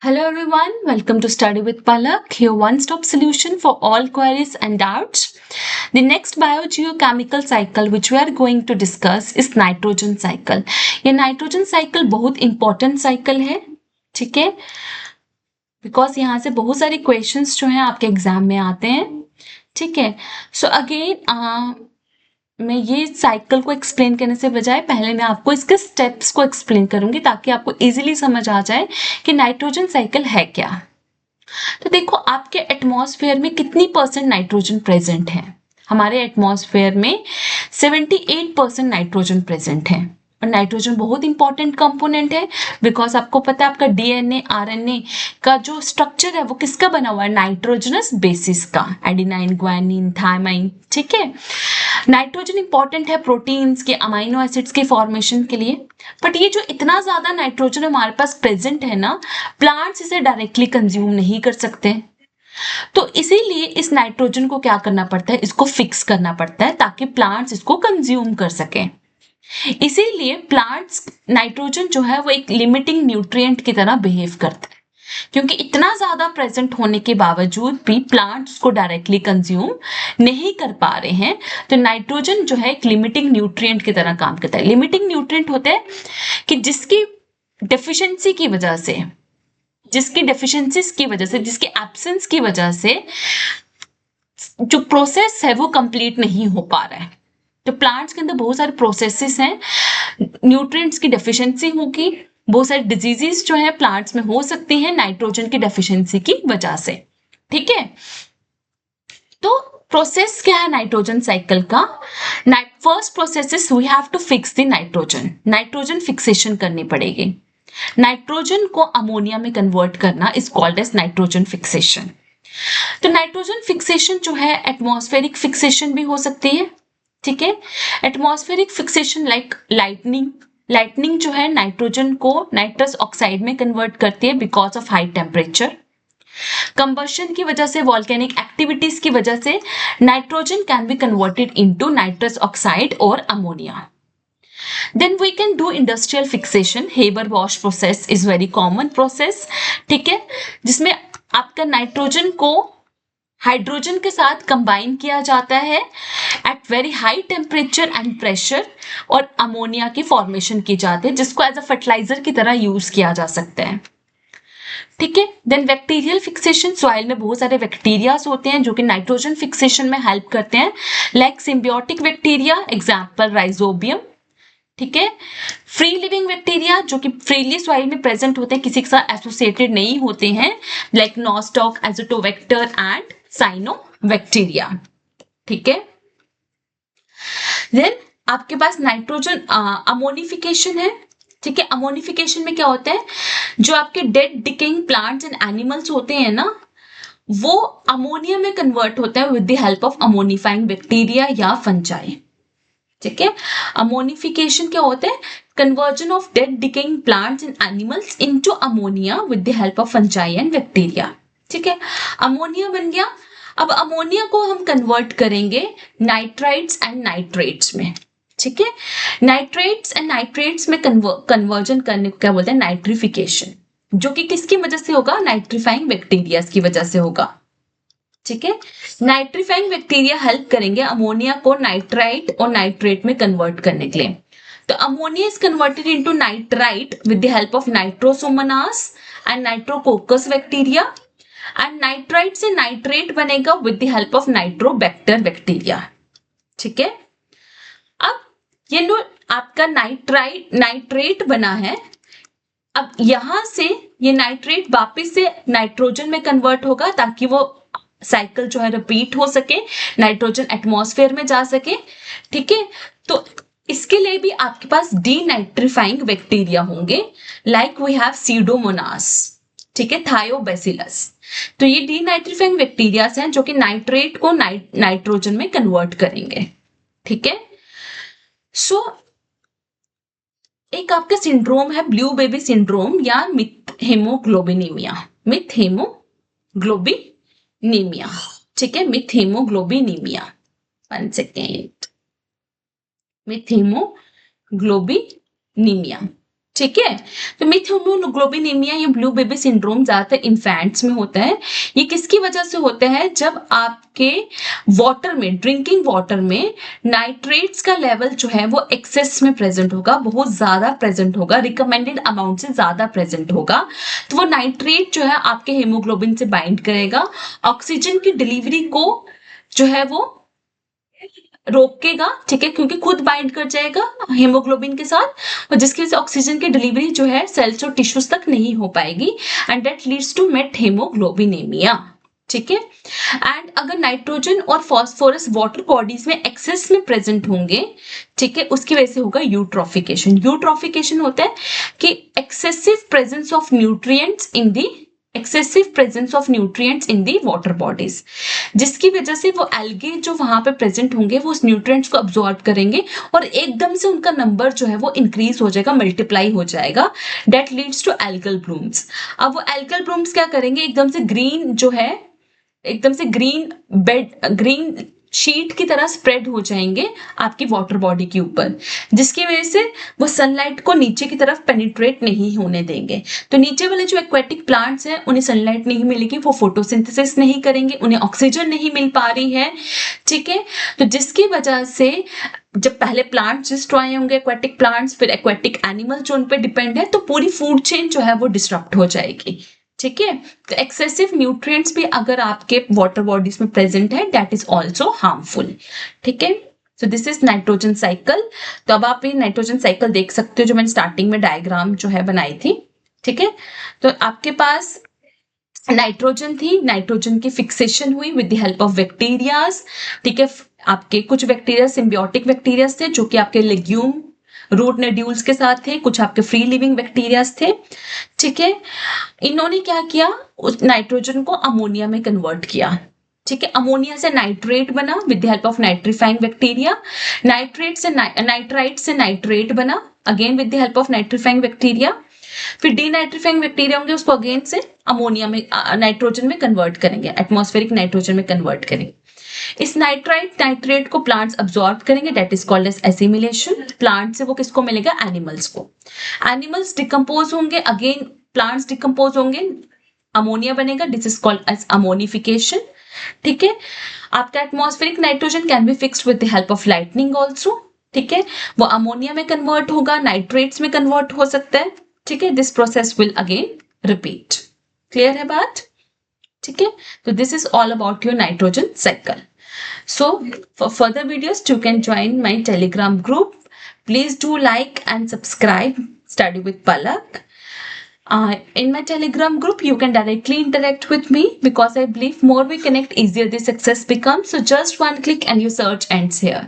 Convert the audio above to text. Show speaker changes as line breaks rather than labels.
Hello everyone, welcome to Study with Palak, your one-stop solution for all queries and doubts. The next biogeochemical cycle which we are going to discuss is nitrogen cycle. ये nitrogen cycle बहुत important cycle है, ठीक है? Because यहाँ से बहुत सारे questions जो हैं आपके एग्जाम में आते हैं, ठीक है? सो अगेन मैं ये साइकिल को एक्सप्लेन करने से बजाय पहले मैं आपको इसके स्टेप्स को एक्सप्लेन करूंगी ताकि आपको इजीली समझ आ जाए कि नाइट्रोजन साइकिल है क्या। तो देखो आपके एटमॉस्फेयर में कितनी परसेंट नाइट्रोजन प्रेजेंट है। हमारे एटमॉस्फेयर में 78% नाइट्रोजन प्रेजेंट है और नाइट्रोजन बहुत इंपॉर्टेंट कंपोनेंट है बिकॉज आपको पता है आपका डीएनए आरएनए का जो स्ट्रक्चर है वो किसका बना हुआ है, नाइट्रोजनस बेसिस का, एडिनाइन ग्वानिन थायमाइन, ठीक है। नाइट्रोजन इंपॉर्टेंट है प्रोटीन्स के अमाइनो एसिड्स के फॉर्मेशन के लिए, बट ये जो इतना ज्यादा नाइट्रोजन हमारे पास प्रेजेंट है ना, प्लांट्स इसे डायरेक्टली कंज्यूम नहीं कर सकते। तो इसीलिए इस नाइट्रोजन को क्या करना पड़ता है, इसको फिक्स करना पड़ता है ताकि प्लांट्स इसको कंज्यूम कर सकें। इसीलिए प्लांट्स नाइट्रोजन जो है वो एक लिमिटिंग न्यूट्रिएंट की तरह बिहेव करता है, क्योंकि इतना ज्यादा प्रेजेंट होने के बावजूद भी प्लांट्स को डायरेक्टली कंज्यूम नहीं कर पा रहे हैं। तो नाइट्रोजन जो है एक लिमिटिंग न्यूट्रिएंट की तरह काम करता है। लिमिटिंग न्यूट्रिएंट होते हैं कि जिसकी डेफिशिएंसी की वजह से, जिसकी डेफिशिएंसीज की वजह से, जिसकी एब्सेंस की वजह से जो प्रोसेस है वो कंप्लीट नहीं हो पा रहा है। तो प्लांट्स के अंदर बहुत सारे प्रोसेसेस हैं, न्यूट्रिएंट्स की डेफिशिएंसी होगी, बहुत सारी डिजीजेस जो है प्लांट्स में हो सकती हैं नाइट्रोजन की डेफिशिएंसी की वजह से, ठीक है। तो प्रोसेस क्या है नाइट्रोजन साइकिल का? First process is we have to fix the nitrogen. Nitrogen fixation करनी पड़ेगी। नाइट्रोजन को अमोनिया में कन्वर्ट करना is called as nitrogen fixation. तो नाइट्रोजन फिक्सेशन जो है एटमॉस्फेरिक फिक्सेशन भी हो सकती है, ठीक है। एटमॉस्फेरिक फिक्सेशन लाइक लाइटनिंग जो है नाइट्रोजन को नाइट्रस ऑक्साइड में कन्वर्ट करती है because of high temperature. Combustion की वजह से, वॉल्केनिक एक्टिविटीज की वजह से nitrogen can be converted into nitrous oxide और ammonia. Then we can do industrial fixation. Haber-Bosch process is very common process, ठीक है, जिसमें आपका नाइट्रोजन को हाइड्रोजन के साथ कंबाइन किया जाता है at very high temperature and pressure और अमोनिया की फॉर्मेशन की जाती है जिसको एज अ फर्टिलाइजर की तरह यूज किया जा सकता है, ठीक है। देन बैक्टीरियल फिक्सेशन, सॉइल में बहुत सारे बैक्टीरियाज होते हैं जो कि नाइट्रोजन फिक्सेशन में हेल्प करते हैं, like symbiotic bacteria, example rhizobium, ठीक है। फ्री लिविंग बैक्टीरिया जो कि फ्रीली सॉइल में प्रेजेंट होते हैं, किसी के साथ एसोसिएटेड नहीं होते हैं, like nostoc, Azotobacter and cyanobacteria, ठीक है। देन आपके पास नाइट्रोजन अमोनिफिकेशन है, ठीक है। अमोनिफिकेशन में क्या होता है, जो आपके dead decaying plants and animals होते हैं ना, वो अमोनिया में कन्वर्ट होते हैं with the help of ammonifying bacteria या फंजाई, ठीक है। अमोनिफिकेशन क्या होता है, conversion of dead decaying plants and animals into ammonia with the help of fungi and bacteria, ठीक है। अमोनिया बन गया। अब अमोनिया को हम कन्वर्ट करेंगे नाइट्राइट्स एंड नाइट्रेट्स में, ठीक है। नाइट्रेट्स एंड नाइट्रेट्स में कन्वर्जन करने को क्या बोलते हैं, नाइट्रिफिकेशन, जो कि किसकी वजह से होगा, नाइट्रीफाइंग बैक्टीरिया की वजह से होगा, ठीक है। नाइट्रीफाइंग बैक्टीरिया हेल्प करेंगे अमोनिया को नाइट्राइट और नाइट्रेट में कन्वर्ट करने के लिए। तो ammonia is converted into nitrite with the help of Nitrosomonas and Nitrococcus bacteria, and nitrite से नाइट्रेट बनेगा with the help of Nitrobacter bacteria, ठीक है। अब ये लो आपका नाइट्रेट बना है। अब यहां से ये नाइट्रेट वापस से नाइट्रोजन में कन्वर्ट होगा ताकि वो साइकिल जो है रिपीट हो सके, नाइट्रोजन एटमॉस्फेयर में जा सके, ठीक है। तो इसके लिए भी आपके पास डीनाइट्रीफाइंग बैक्टीरिया होंगे, लाइक वी हैव सीडोमोनास, ठीक है, थायोबैसिलस। तो ये डीनाइट्रीफाइंग बैक्टीरिया हैं जो कि नाइट्रेट को नाइट्रोजन में कन्वर्ट करेंगे, ठीक है। सो एक आपका सिंड्रोम है ब्लू बेबी सिंड्रोम या मिथहेमोग्लोबिनीमिया, मिथहेमोग्लोबिनीमिया, ठीक है, मिथहेमोग्लोबिनीमिया, 1 सेकेंड, मिथहेमोग्लोबिनीमिया, ठीक है। तो हीमोग्लोबिनेमिया या ब्लू बेबी सिंड्रोम ज्यादातर इन्फेंट्स में होता है। ये किसकी वजह से होता है? जब आपके वाटर में, ड्रिंकिंग वाटर में नाइट्रेट्स का लेवल जो है वो एक्सेस में प्रेजेंट होगा, बहुत ज्यादा प्रेजेंट होगा, रिकमेंडेड अमाउंट से ज्यादा प्रेजेंट होगा। तो वो नाइट्रेट जो है आपके हीमोग्लोबिन से बाइंड करेगा, ऑक्सीजन की डिलीवरी को जो है वो रोकेगा, ठीक है, क्योंकि खुद बाइंड कर जाएगा हीमोग्लोबिन के साथ, और जिसकी वजह से ऑक्सीजन की डिलीवरी जो है सेल्स और टिश्यूज तक नहीं हो पाएगी, and that leads to methemoglobinemia. ठीक है। एंड अगर नाइट्रोजन और फॉस्फोरस वाटर बॉडीज में एक्सेस में प्रेजेंट होंगे, ठीक है, उसकी वजह से होगा यूट्रोफिकेशन। यूट्रोफिकेशन होता है कि excessive presence of nutrients in the water bodies, जिसकी वजह से वो एल्गे जो वहां पे प्रेजेंट होंगे वो उस न्यूट्रिएंट्स को अब्सॉर्ब करेंगे और एकदम से उनका नंबर जो है वो इंक्रीज हो जाएगा, मल्टीप्लाई हो जाएगा, that leads to algal blooms. अब वो एल्गल ब्लूम्स क्या करेंगे? एकदम से ग्रीन जो है, एकदम से ग्रीन शीट की तरह स्प्रेड हो जाएंगे आपकी वाटर बॉडी के ऊपर, जिसकी वजह से वो सनलाइट को नीचे की तरफ पेनिट्रेट नहीं होने देंगे। तो नीचे वाले जो एक्वेटिक प्लांट्स हैं उन्हें सनलाइट नहीं मिलेगी, वो फोटोसिंथेसिस नहीं करेंगे, उन्हें ऑक्सीजन नहीं मिल पा रही है, ठीक है। तो जिसकी वजह से जब पहले प्लांट्स डिस्ट्रॉय होंगे, एक्वेटिक प्लांट्स, फिर एक्वेटिक एनिमल जो उन पे डिपेंड है, तो पूरी फूड चेन जो है वो डिस्टर्ब हो जाएगी, ठीक है। तो एक्सेसिव न्यूट्रिएंट्स भी अगर आपके वाटर बॉडीज में प्रेजेंट है, दैट इज आल्सो हार्मफुल, ठीक है। So this is nitrogen cycle. तो अब आप ये नाइट्रोजन साइकिल देख सकते हो जो मैंने स्टार्टिंग में डायग्राम जो है बनाई थी, ठीक है। तो आपके पास नाइट्रोजन थी, नाइट्रोजन की फिक्सेशन हुई with the help of bacterias, ठीक है। आपके कुछ बैक्टीरिया सिम्बियोटिक बैक्टीरिया थे जो कि आपके लेग्यूम रूट नोड्यूल्स के साथ थे, कुछ आपके फ्री लिविंग बैक्टीरियाज थे, ठीक है। इन्होंने क्या किया? उस नाइट्रोजन को अमोनिया में कन्वर्ट किया, ठीक है। अमोनिया से नाइट्रेट बना with the help of nitrifying bacteria, nitrite से नाइट्रेट बना again with the help of nitrifying bacteria, फिर डीनाइट्रीफाइंग बैक्टीरिया होंगे, उसको अगेन से अमोनिया में, नाइट्रोजन में कन्वर्ट करेंगे, एटमॉस्फेरिक नाइट्रोजन में कन्वर्ट करेंगे। इस नाइट्रेट को प्लांट्स अब्सॉर्ब करेंगे, that is called as assimilation. Plant से वो किसको मिलेगा? एनिमल्स को। एनिमल्स डिकम्पोज होंगे, अगेन प्लांट्स डिकम्पोज होंगे, अमोनिया बनेगा, this is called as ammonification, ठीक है। आपका atmospheric nitrogen can be fixed with the help of lightning also, ठीक है। वो अमोनिया में कन्वर्ट होगा, नाइट्रेट्स में कन्वर्ट हो सकता है, ठीक है। This process will again repeat. Clear है बात? ठीक है। तो this is all about your nitrogen cycle. So for further videos you can join my Telegram group. Please do like and subscribe Study with Palak. In my Telegram group you can directly interact with me because I believe more we connect, easier the success becomes. So just one click and your search ends here.